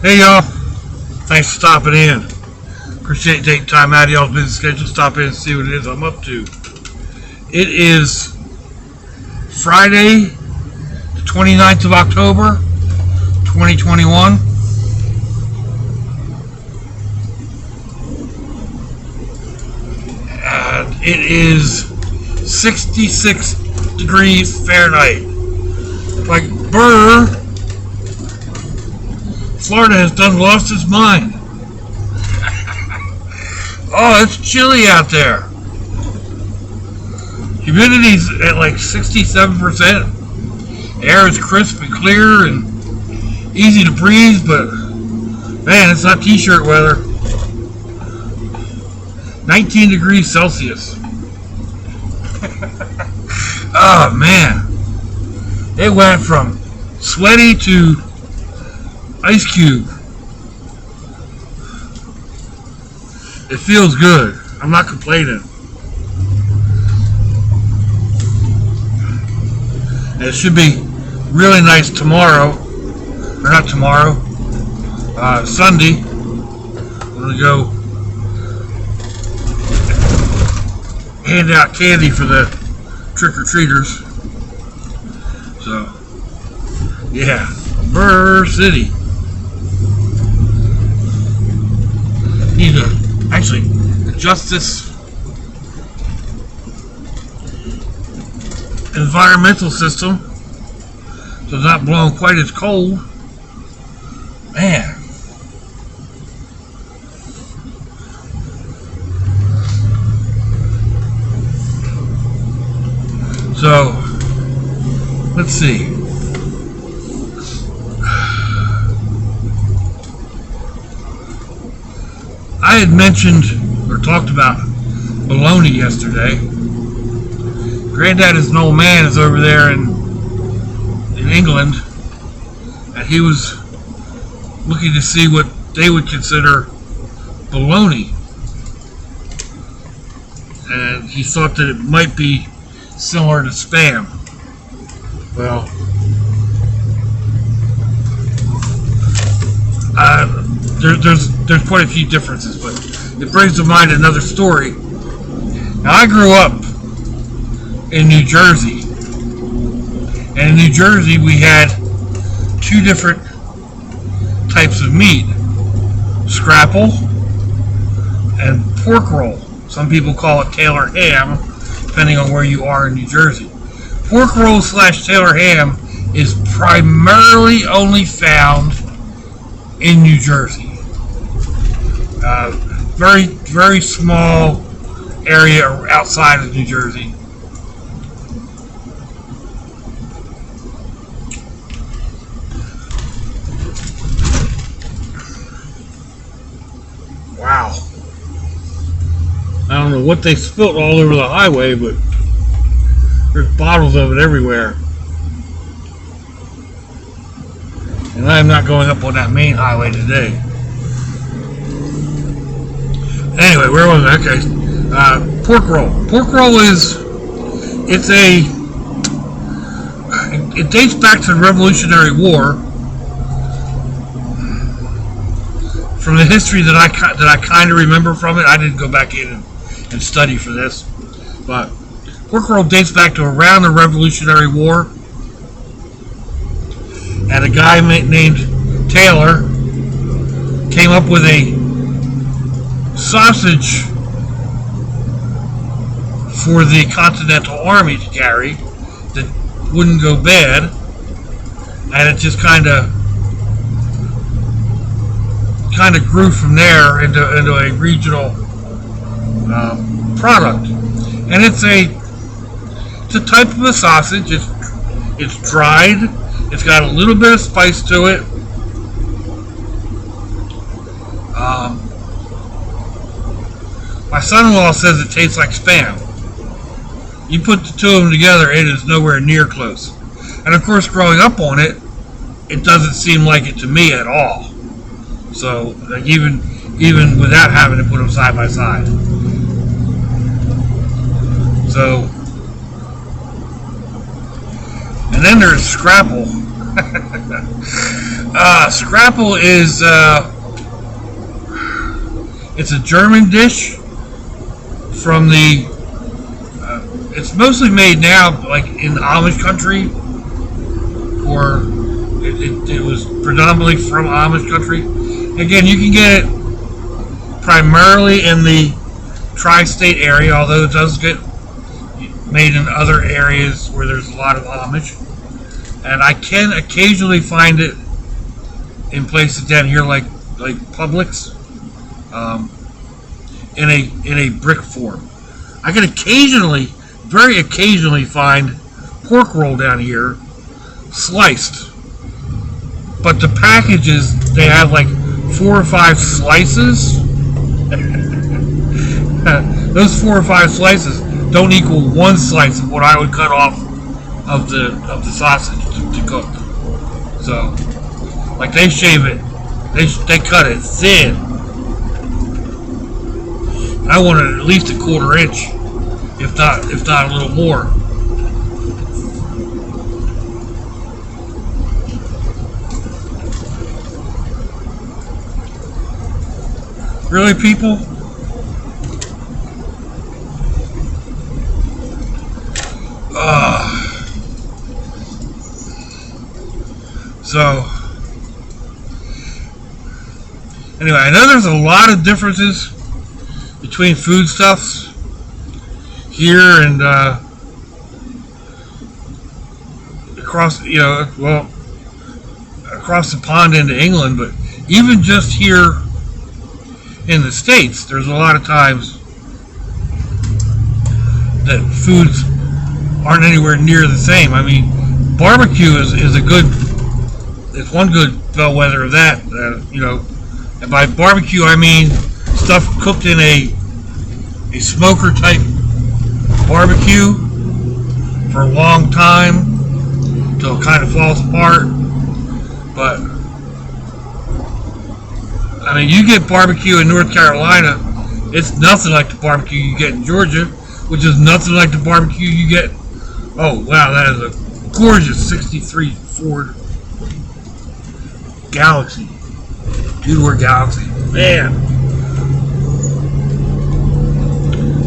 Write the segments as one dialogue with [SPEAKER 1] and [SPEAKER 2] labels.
[SPEAKER 1] Hey y'all, thanks for stopping in. Appreciate you taking time out of y'all's busy schedule. Stop in and see what it is I'm up to. It is Friday, the 29th of October, 2021. It is 66 degrees Fahrenheit. Like, brr, Florida has done lost its mind. Oh, it's chilly out there. Humidity's at like 67%. Air is crisp and clear and easy to breathe, but man, it's not t-shirt weather. 19 degrees Celsius. Oh man. It went from sweaty to ice cube. It feels good. I'm not complaining. And it should be really nice tomorrow. Or not tomorrow. Sunday. I'm going to go hand out candy for the trick-or-treaters. So, yeah. Burr City. Need to actually adjust this environmental system so it's not blowing quite as cold. Man. So, let's see. I had mentioned or talked about bologna yesterday. Granddad is an old man, is over there in England, and he was looking to see what they would consider bologna. And he thought that it might be similar to Spam. Well, there's quite a few differences, but it brings to mind another story. Now, I grew up in New Jersey, and in New Jersey we had two different types of meat: scrapple and pork roll. Some people call it Taylor ham, depending on where you are in New Jersey. Pork roll / Taylor ham is primarily only found in New Jersey. Very, very small area outside of New Jersey. Wow. I don't know what they spilt all over the highway, but there's bottles of it everywhere. And I'm not going up on that main highway today. Anyway, where was I? Okay. Pork roll. Pork roll it dates back to the Revolutionary War. From the history that I kind of remember from it, I didn't go back in and study for this, but pork roll dates back to around the Revolutionary War, and a guy named Taylor came up with a sausage for the Continental Army to carry that wouldn't go bad, and it just kind of grew from there into a regional product. And it's a type of a sausage. It's dried. It's got a little bit of spice to it. My son-in-law says it tastes like Spam. You put the two of them together, it is nowhere near close. And of course, growing up on it, it doesn't seem like it to me at all. So, like, even without having to put them side by side. So, and then there's Scrapple. Scrapple is it's a German dish from the. It's mostly made now, like in Amish country, or it was predominantly from Amish country. Again, you can get it primarily in the tri-state area, although it does get made in other areas where there's a lot of Amish. And I can occasionally find it in places down here like Publix, in a brick form. I can occasionally, very occasionally, find pork roll down here sliced. But the packages, they have like 4 or 5 slices. Those 4 or 5 slices don't equal 1 slice of what I would cut off of the sausage to cook. So, like, they shave it, they cut it thin. I wanted at least a 1/4 inch, if not a little more. Really, people? So, anyway, I know there's a lot of differences between foodstuffs here and across the pond into England, but even just here in the States, there's a lot of times that foods aren't anywhere near the same. I mean, barbecue is a good. It's one good bellwether of that. And by barbecue I mean stuff cooked in a smoker type barbecue for a long time till it kind of falls apart. But I mean, you get barbecue in North Carolina, it's nothing like the barbecue you get in Georgia, which is nothing like the barbecue you get. Oh wow, that is a gorgeous '63 Ford Galaxy, 2-door Galaxy, man.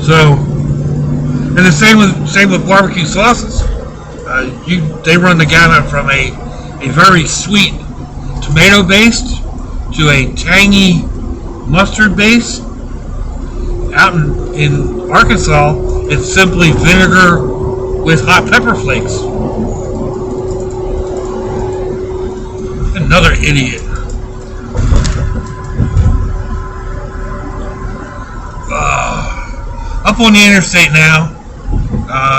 [SPEAKER 1] So, and the same with barbecue sauces. They run the gamut from a very sweet tomato based to a tangy mustard base. Out in Arkansas, it's simply vinegar with hot pepper flakes. Another idiot. Up on the interstate now.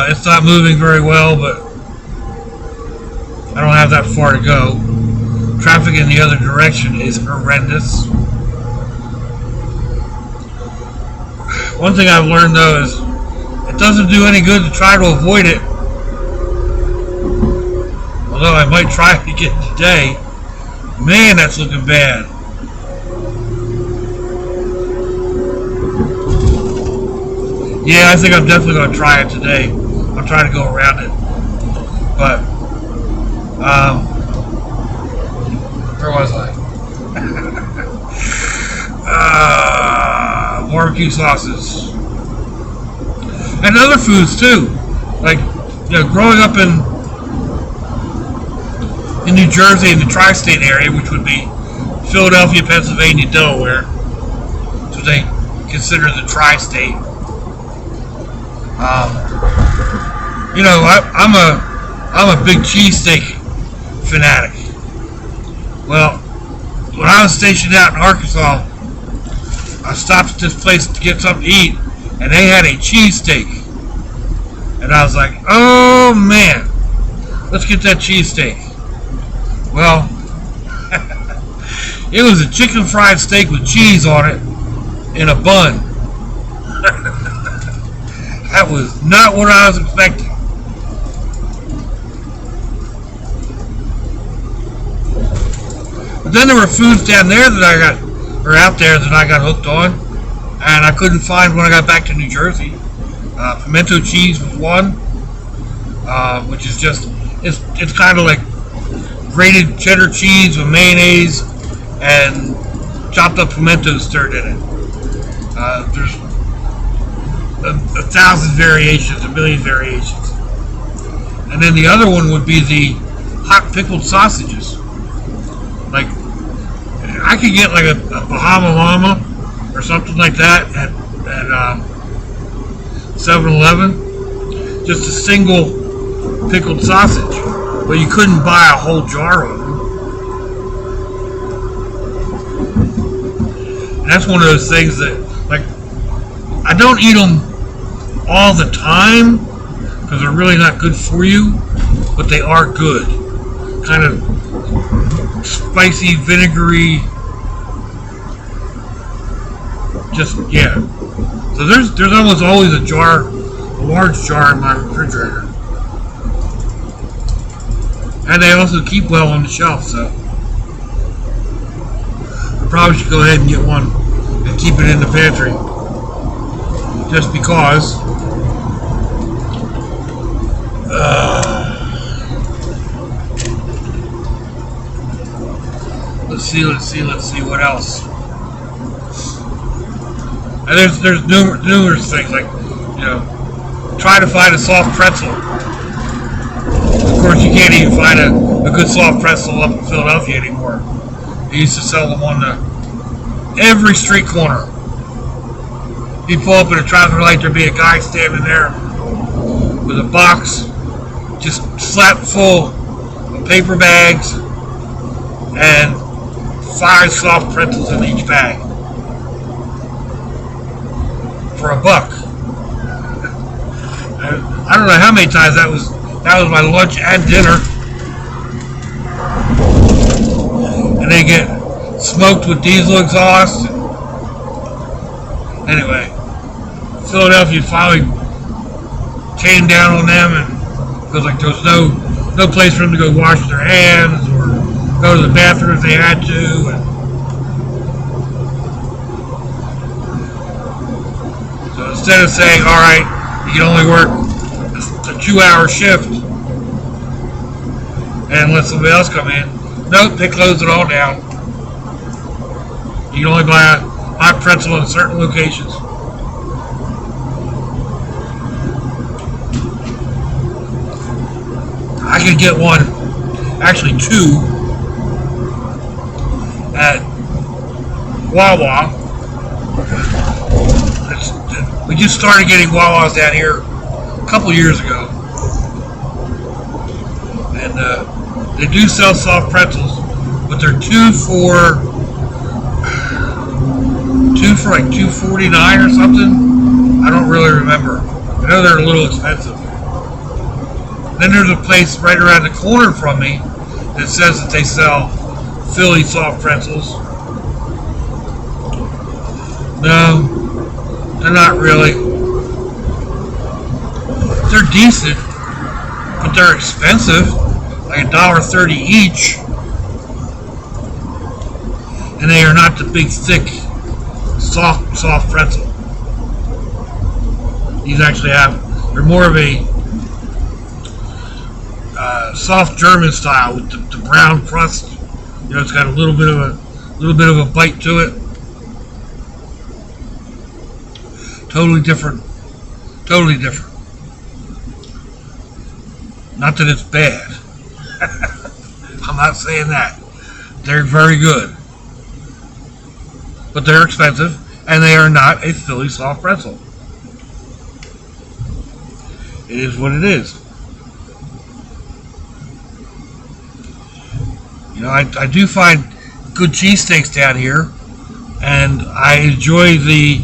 [SPEAKER 1] It's not moving very well, but I don't have that far to go. Traffic in the other direction is horrendous. One thing I've learned though is it doesn't do any good to try to avoid it. Although I might try it again today. Man, that's looking bad. Yeah, I think I'm definitely going to try it today. I'll try to go around it. But, where was I? Barbecue sauces. And other foods too. Like, growing up in New Jersey, in the tri-state area, which would be Philadelphia, Pennsylvania, Delaware, so they consider the tri-state. I'm a big cheesesteak fanatic. Well, when I was stationed out in Arkansas, I stopped at this place to get something to eat, and they had a cheesesteak, and I was like, oh man, let's get that cheesesteak. Well, it was a chicken fried steak with cheese on it in a bun. That was not what I was expecting. But then there were foods down there out there that I got hooked on, and I couldn't find when I got back to New Jersey. Pimento cheese was one, which is just, it's kind of like grated cheddar cheese with mayonnaise and chopped up pimentos stirred in it. There's a thousand variations, a million variations. And then the other one would be the hot pickled sausages. Like, I could get like a Bahama Mama or something like that at 7-Eleven. Just a single pickled sausage. But you couldn't buy a whole jar of them. And that's one of those things that, like, I don't eat them all the time because they're really not good for you, but they are good. Kind of spicy, vinegary. Just, yeah. So there's almost always a large jar in my refrigerator. And they also keep well on the shelf, so I probably should go ahead and get one and keep it in the pantry. Just because. Let's see what else. And there's numerous things, like, try to find a soft pretzel. Of course, you can't even find a good soft pretzel up in Philadelphia anymore. They used to sell them on every street corner. You pull up at a traffic light, there'd be a guy standing there with a box just slapped full of paper bags and 5 soft pretzels in each bag for $1. I don't know how many times that was my lunch and dinner. And they get smoked with diesel exhaust. Anyway, Philadelphia finally came down on them, and because, like, there was no place for them to go wash their hands or go to the bathroom if they had to. And so instead of saying, all right, you can only work a 2-hour shift and let somebody else come in, nope, they closed it all down. You can only buy a hot pretzel in certain locations. I could get one, actually 2, at Wawa. We just started getting Wawas down here a couple years ago. And they do sell soft pretzels, but they're 2 for like $2.49 or something. I don't really remember. I know they're a little expensive. Then there's a place right around the corner from me that says that they sell Philly soft pretzels. No, they're not really. They're decent, but they're expensive, like $1.30 each. And they are not the big, thick, soft pretzel. These actually they're more of a soft German style with the brown crust. It's got a little bit of a bite to it. Totally different. Not that it's bad. I'm not saying that. They're very good. But they're expensive, and they are not a Philly soft pretzel. It is what it is. I do find good cheesesteaks down here, and I enjoy the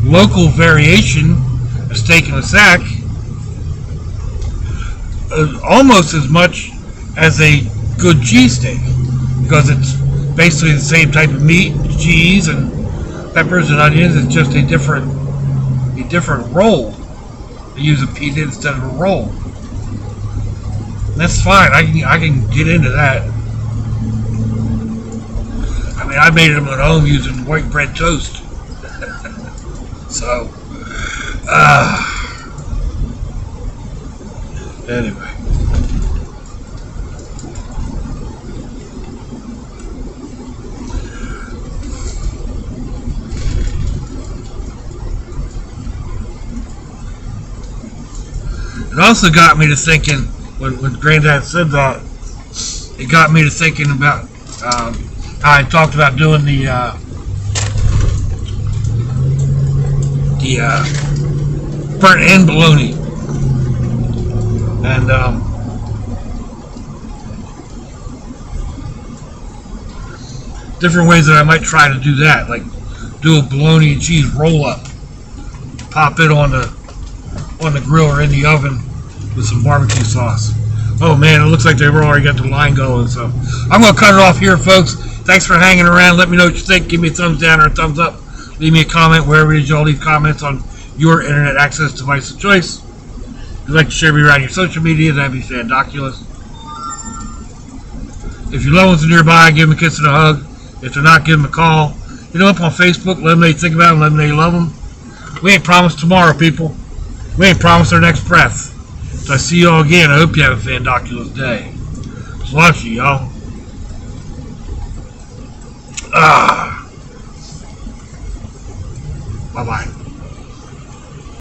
[SPEAKER 1] local variation of steak in a sack almost as much as a good cheesesteak, because it's basically the same type of meat, cheese, and peppers and onions. It's just a different roll. They use a pita instead of a roll. And that's fine. I can get into that. I mean, I made them at home using white bread toast. So, anyway. also got me to thinking, when Granddad said that, it got me to thinking about how I talked about doing the burnt end bologna. And different ways that I might try to do that, like do a bologna and cheese roll up, pop it on the grill or in the oven with some barbecue sauce. Oh man, it looks like they've already got the line going, so I'm going to cut it off here, folks. Thanks for hanging around. Let me know what you think. Give me a thumbs down or a thumbs up. Leave me a comment wherever it is y'all leave comments on your internet access device of choice. If you'd like to share me around your social media, that'd be fandoculous. If your loved ones are nearby, give them a kiss and a hug. If they're not, give them a call. Hit them up on Facebook. Let them know you think about them. Let them know you love them. We ain't promised tomorrow, people. We ain't promised our next breath. So I see y'all again. I hope you have a fandoculous day. Slushy, y'all. Bye-bye.